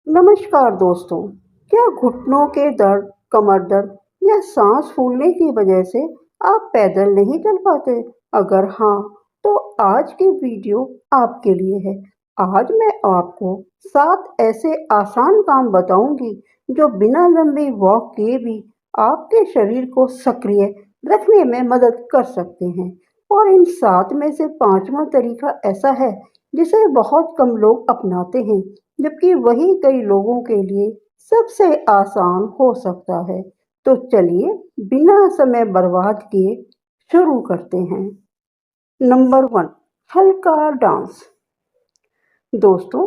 नमस्कार दोस्तों। क्या घुटनों के दर्द, कमर दर्द या सांस फूलने की वजह से आप पैदल नहीं चल पाते? अगर हाँ, तो आज की वीडियो आपके लिए है। आज मैं आपको 7 ऐसे आसान काम बताऊंगी जो बिना लंबी वॉक किए भी आपके शरीर को सक्रिय रखने में मदद कर सकते हैं। और इन 7 में से 5वां तरीका ऐसा है जिसे बहुत कम लोग अपनाते हैं, जबकि वही कई लोगों के लिए सबसे आसान हो सकता है। तो चलिए बिना समय बर्बाद किए शुरू करते हैं। नंबर 1, हल्का डांस। दोस्तों,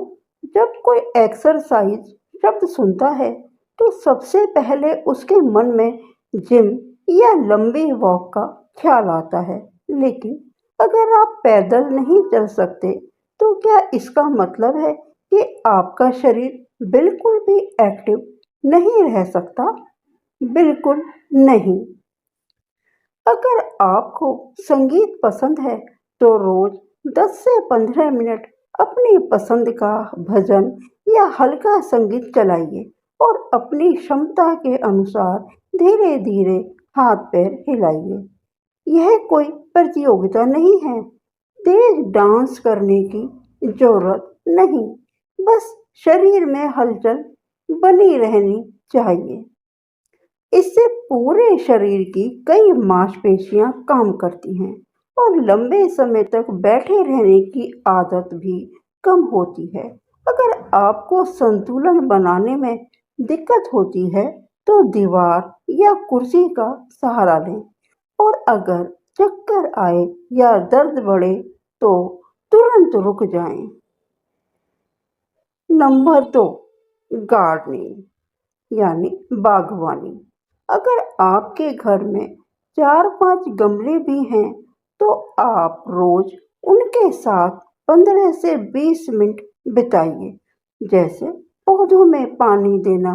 जब कोई एक्सरसाइज शब्द सुनता है तो सबसे पहले उसके मन में जिम या लंबी वॉक का ख्याल आता है। लेकिन अगर आप पैदल नहीं चल सकते तो क्या इसका मतलब है कि आपका शरीर बिल्कुल भी एक्टिव नहीं रह सकता? बिल्कुल नहीं। अगर आपको संगीत पसंद है तो रोज 10 से 15 मिनट अपनी पसंद का भजन या हल्का संगीत चलाइए और अपनी क्षमता के अनुसार धीरे धीरे हाथ पैर हिलाइए। यह कोई प्रतियोगिता नहीं है। तेज डांस करने की जरूरत नहीं, बस शरीर में हलचल बनी रहनी चाहिए। इससे पूरे शरीर की कई मांसपेशियां काम करती हैं और लंबे समय तक बैठे रहने की आदत भी कम होती है। अगर आपको संतुलन बनाने में दिक्कत होती है तो दीवार या कुर्सी का सहारा लें, और अगर चक्कर आए या दर्द बढ़े तो तुरंत रुक जाएं। नंबर 2, गार्डनिंग यानी बागवानी। अगर आपके घर में 4-5 गमले भी हैं तो आप रोज उनके साथ 15 से 20 मिनट बिताइए। जैसे पौधों में पानी देना,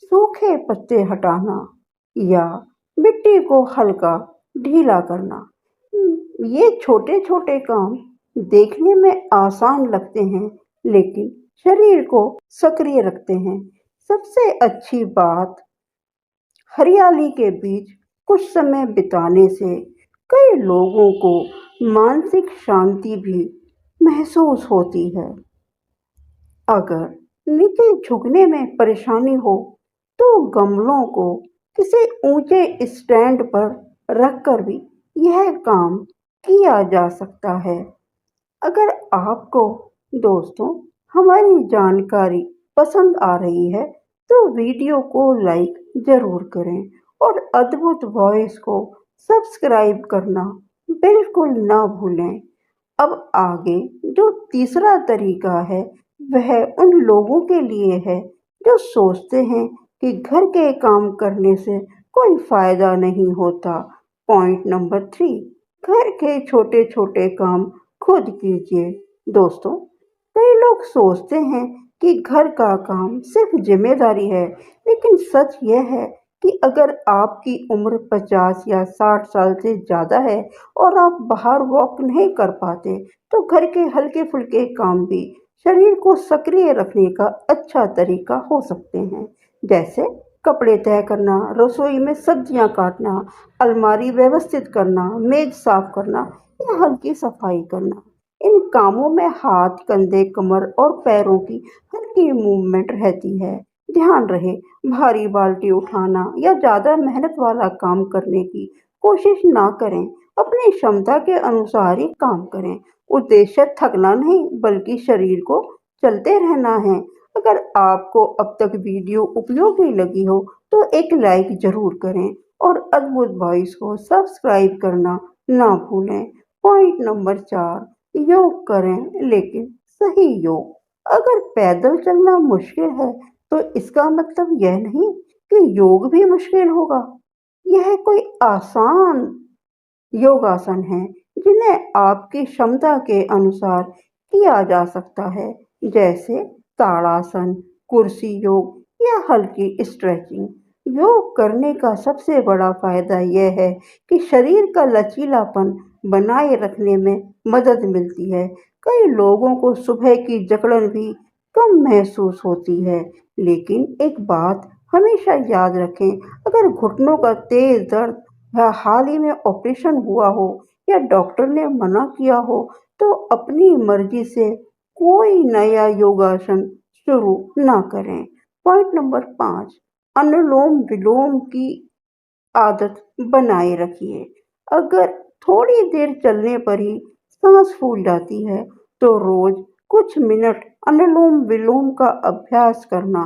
सूखे पत्ते हटाना या मिट्टी को हल्का ढीला करना। ये छोटे छोटे काम देखने में आसान लगते हैं, लेकिन शरीर को सक्रिय रखते हैं। सबसे अच्छी बात, हरियाली के बीच कुछ समय बिताने से कई लोगों को मानसिक शांति भी महसूस होती है। अगर नीचे झुकने में परेशानी हो तो गमलों को किसी ऊंचे स्टैंड पर रखकर भी यह काम किया जा सकता है। अगर आपको दोस्तों हमारी जानकारी पसंद आ रही है तो वीडियो को लाइक जरूर करें और अद्भुत वॉइस को सब्सक्राइब करना बिल्कुल ना भूलें। अब आगे जो तीसरा तरीका है वह उन लोगों के लिए है जो सोचते हैं कि घर के काम करने से कोई फायदा नहीं होता। पॉइंट नंबर 3, घर के छोटे छोटे काम खुद कीजिए। दोस्तों, कई लोग सोचते हैं कि घर का काम सिर्फ जिम्मेदारी है, लेकिन सच यह है कि अगर आपकी उम्र 50 या 60 साल से ज़्यादा है और आप बाहर वॉक नहीं कर पाते, तो घर के हल्के फुल्के काम भी शरीर को सक्रिय रखने का अच्छा तरीका हो सकते हैं। जैसे कपड़े तय करना, रसोई में सब्जियां काटना, अलमारी व्यवस्थित करना, मेज साफ करना या हल्की सफाई करना। इन कामों में हाथ, कंधे, कमर और पैरों की हल्की मूवमेंट रहती है। ध्यान रहे, भारी बाल्टी उठाना या ज़्यादा मेहनत वाला काम करने की कोशिश ना करें। अपनी क्षमता के अनुसार ही काम करें। उद्देश्य थकना नहीं, बल्कि शरीर को चलते रहना है। अगर आपको अब तक वीडियो उपयोगी लगी हो तो एक लाइक जरूर करें और अद्भुत वॉइस को सब्सक्राइब करना ना भूलें। पॉइंट नंबर 4, योग करें, लेकिन सही योग। अगर पैदल चलना मुश्किल है तो इसका मतलब यह नहीं कि योग भी मुश्किल होगा। यह कोई आसान योगासन है जिन्हें आपकी क्षमता के अनुसार किया जा सकता है, जैसे ताड़ासन, कुर्सी योग या हल्की स्ट्रेचिंग। योग करने का सबसे बड़ा फायदा यह है कि शरीर का लचीलापन बनाए रखने में मदद मिलती है। कई लोगों को सुबह की जकड़न भी कम महसूस होती है। लेकिन एक बात हमेशा याद रखें, अगर घुटनों का तेज दर्द या हाल ही में ऑपरेशन हुआ हो या डॉक्टर ने मना किया हो तो अपनी मर्जी से कोई नया योगासन शुरू ना करें। पॉइंट नंबर 5, अनुलोम विलोम की आदत बनाए रखिए। अगर थोड़ी देर चलने पर ही सांस फूल जाती है तो रोज कुछ मिनट अनुलोम विलोम का अभ्यास करना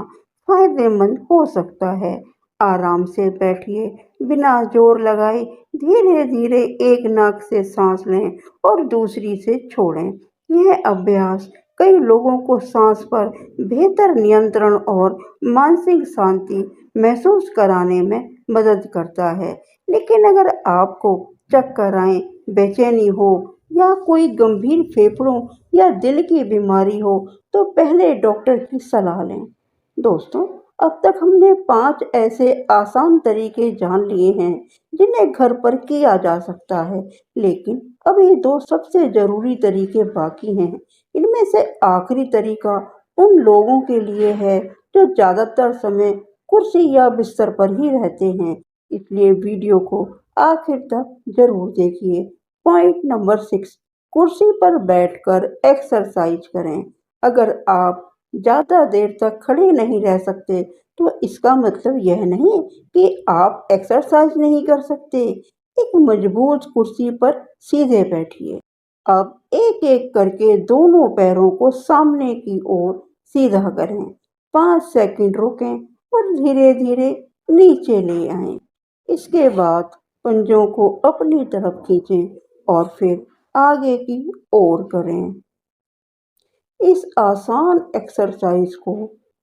फायदेमंद हो सकता है। आराम से बैठिए, बिना जोर लगाए धीरे धीरे एक नाक से सांस लें और दूसरी से छोड़ें। यह अभ्यास कई लोगों को सांस पर बेहतर नियंत्रण और मानसिक शांति महसूस कराने में मदद करता है। लेकिन अगर आपको चक्कर आए, बेचैनी हो या कोई गंभीर फेफड़ों या दिल की बीमारी हो तो पहले डॉक्टर की सलाह लें। दोस्तों, अब तक हमने 5 ऐसे आसान तरीके जान लिए हैं जिन्हें घर पर किया जा सकता है, लेकिन अभी 2 सबसे जरूरी तरीके बाकी हैं। इनमें से आखिरी तरीका उन लोगों के लिए है जो ज्यादातर समय कुर्सी या बिस्तर पर ही रहते हैं, इसलिए वीडियो को आखिर तक जरूर देखिए। पॉइंट नंबर 6, कुर्सी पर बैठकर एक्सरसाइज करें। अगर आप ज़्यादा देर तक खड़े नहीं रह सकते तो इसका मतलब यह नहीं कि आप एक्सरसाइज नहीं कर सकते। एक मजबूत कुर्सी पर सीधे बैठिए। अब एक एक करके दोनों पैरों को सामने की ओर सीधा करें। 5 सेकंड रुकें और धीरे धीरे नीचे ले आएं। इसके बाद पंजों को अपनी तरफ खींचें और फिर आगे की ओर करें। इस आसान एक्सरसाइज को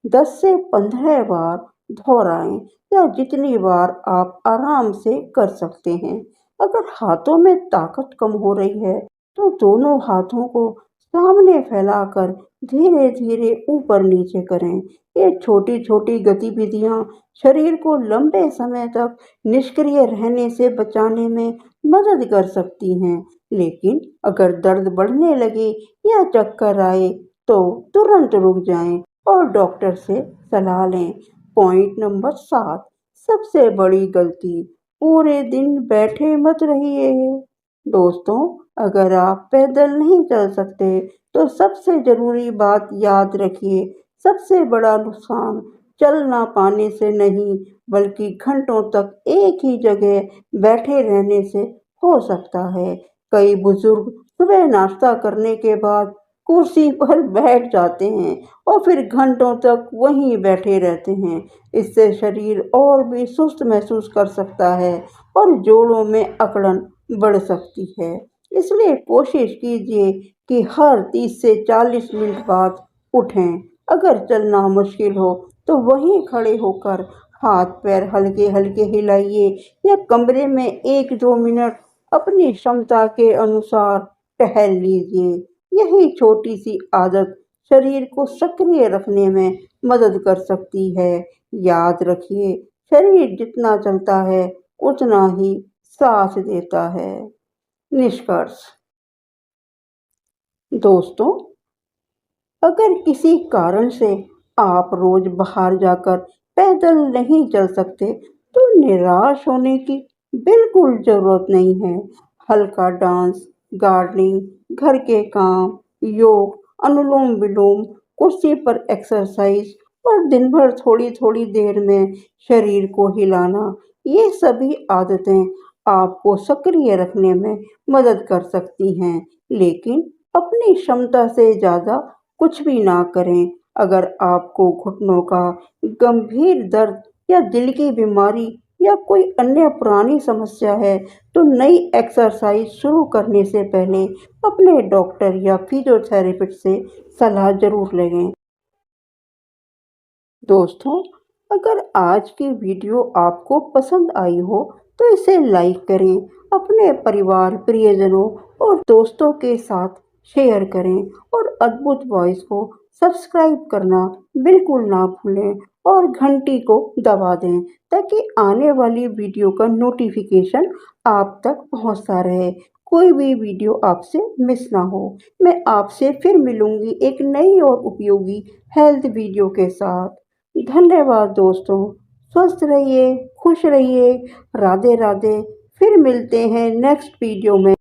10 से 15 बार दोहराएं या जितनी बार आप आराम से कर सकते हैं। अगर हाथों में ताकत कम हो रही है तो दोनों हाथों को सामने फैलाकर धीरे धीरे ऊपर नीचे करें। ये छोटी छोटी गतिविधियां शरीर को लंबे समय तक निष्क्रिय रहने से बचाने में मदद कर सकती हैं। लेकिन अगर दर्द बढ़ने लगे या चक्कर आए तो तुरंत रुक जाएं और डॉक्टर से सलाह लें। पॉइंट नंबर 7, सबसे बड़ी गलती, पूरे दिन बैठे मत रहिए। दोस्तों, अगर आप पैदल नहीं चल सकते तो सबसे जरूरी बात याद रखिए, सबसे बड़ा नुकसान चल ना पाने से नहीं बल्कि घंटों तक एक ही जगह बैठे रहने से हो सकता है। कई बुजुर्ग सुबह नाश्ता करने के बाद कुर्सी पर बैठ जाते हैं और फिर घंटों तक वहीं बैठे रहते हैं। इससे शरीर और भी सुस्त महसूस कर सकता है और जोड़ों में अकड़न बढ़ सकती है। इसलिए कोशिश कीजिए कि हर 30 से 40 मिनट बाद उठें। अगर चलना मुश्किल हो तो वहीं खड़े होकर हाथ पैर हल्के हल्के हिलाइए या कमरे में 1-2 मिनट अपनी क्षमता के अनुसार टहल लीजिए। यही छोटी सी आदत शरीर को सक्रिय रखने में मदद कर सकती है। याद रखिए, शरीर जितना चलता है उतना ही साथ देता है। निष्कर्ष, दोस्तों, अगर किसी कारण से आप रोज बाहर जाकर पैदल नहीं चल सकते तो निराश होने की बिल्कुल जरूरत नहीं है। हल्का डांस, गार्डनिंग, घर के काम, योग, अनुलोम विलोम, कुर्सी पर एक्सरसाइज और दिन भर थोड़ी थोड़ी देर में शरीर को हिलाना, ये सभी आदतें आपको सक्रिय रखने में मदद कर सकती हैं। लेकिन अपनी क्षमता से ज़्यादा कुछ भी ना करें। अगर आपको घुटनों का गंभीर दर्द या दिल की बीमारी या कोई अन्य पुरानी समस्या है तो नई एक्सरसाइज शुरू करने से पहले अपने डॉक्टर या फिजियोथेरेपिस्ट से सलाह जरूर लें। दोस्तों, अगर आज की वीडियो आपको पसंद आई हो तो इसे लाइक करें, अपने परिवार, प्रियजनों और दोस्तों के साथ शेयर करें और अद्भुत वॉइस को सब्सक्राइब करना बिल्कुल ना भूलें और घंटी को दबा दें ताकि आने वाली वीडियो का नोटिफिकेशन आप तक पहुंचता रहे। कोई भी वीडियो आपसे मिस ना हो। मैं आपसे फिर मिलूंगी एक नई और उपयोगी हेल्थ वीडियो के साथ। धन्यवाद दोस्तों। स्वस्थ रहिए, खुश रहिए। राधे राधे। फिर मिलते हैं नेक्स्ट वीडियो में।